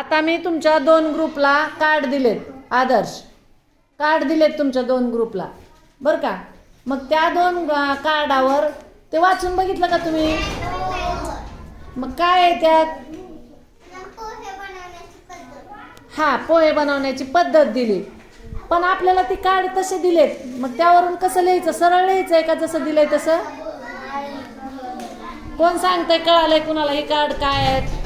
आता मी तुमच्या 2 ग्रुपला कार्ड दिलेत, आदर्श कार्ड दिलेत तुमच्या 2 ग्रुपला बरं का. मग त्या 2 कार्डावर ते वाचून बघितलं का तुम्ही? मग काय आहे त्यात? हा, पोहे बनवण्याची पद्धत दिली. पण आपल्याला ती कार्ड तसे दिलेत, मग त्यावरून कसं लिहायचं? सरळ लिहायचं आहे का जसं दिलंय तसं? कोण सांगतंय? कळालंय कुणाला ही कार्ड काय आहेत?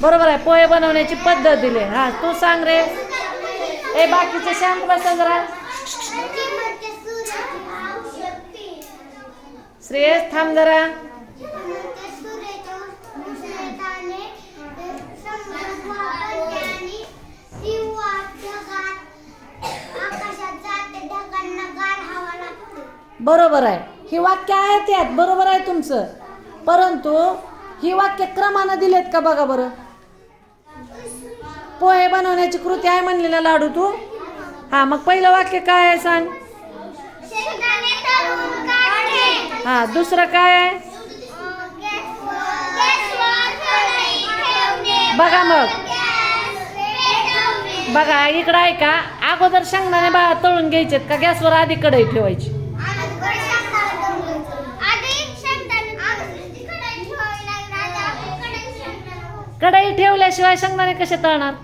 बरोबर आहे, पोहे बनवण्याची पद्धत दिली. हा, तू सांग रे. ए बाकीचे शांत बसा जरा. श्रेयस थांब जरा. बरोबर आहे, ही वाक्य आहेत यात, बरोबर आहे तुमचं. परंतु ही वाक्य क्रमानं दिलेत का बघा बरं. पोहे बनवण्याची कृती आहे म्हणली ना लाडू तू. हा, मग पहिलं वाक्य काय आहे सांग? हा, दुसरं काय आहे? बघा मग, बघा इकडं आहे का, अगोदर शेंगदाणे तळून घ्यायचेत का गॅसवर आधी कढई ठेवायची? कढई ठेवल्याशिवाय शेंगदाणे कसे तळणार?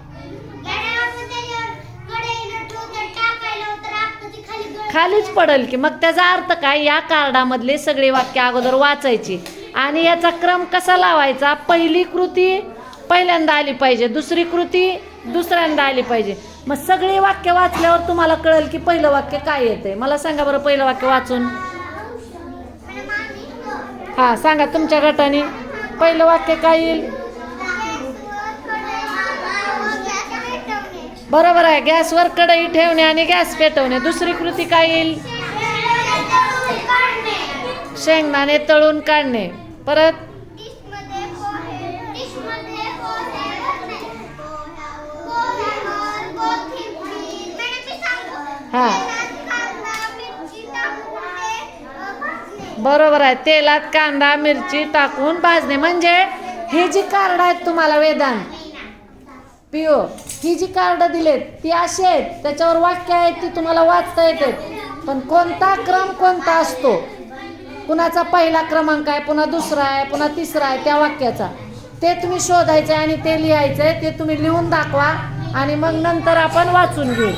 खालीच पडेल की. मग त्याचा अर्थ काय? या कार्डामधले सगळे वाक्य अगोदर वाचायची आणि याचा क्रम कसा लावायचा? पहिली कृती पहिल्यांदा आली पाहिजे, दुसरी कृती दुसऱ्यांदा आली पाहिजे. मग सगळी वाक्य वाचल्यावर तुम्हाला कळेल की पहिलं वाक्य काय येतंय. मला सांगा बरं पहिलं वाक्य वाचून. हा, सांगा तुमच्या गटाने पहिलं वाक्य काय येईल? बरोबर आहे, गॅसवर कढई ठेवणे आणि गॅस पेटवणे. दुसरी कृती काय येईल? शेंगदाणे तळून काढणे. परत हा, बरोबर आहे, तेलात कांदा मिरची टाकून भाजणे. म्हणजे ही जी कार्ड आहेत तुम्हाला वेदांत पिओ, ही जी कार्ड दिलेत ती अशी आहेत, त्याच्यावर वाक्य आहेत ती तुम्हाला वाचता येते. पण कोणता क्रम कोणता असतो, कुणाचा पहिला क्रमांक आहे, पुन्हा दुसरा आहे, पुन्हा तिसरा आहे त्या वाक्याचा, ते तुम्ही शोधायचं आणि ते लिहायचं. ते तुम्ही लिहून दाखवा आणि मग नंतर आपण वाचून घेऊ.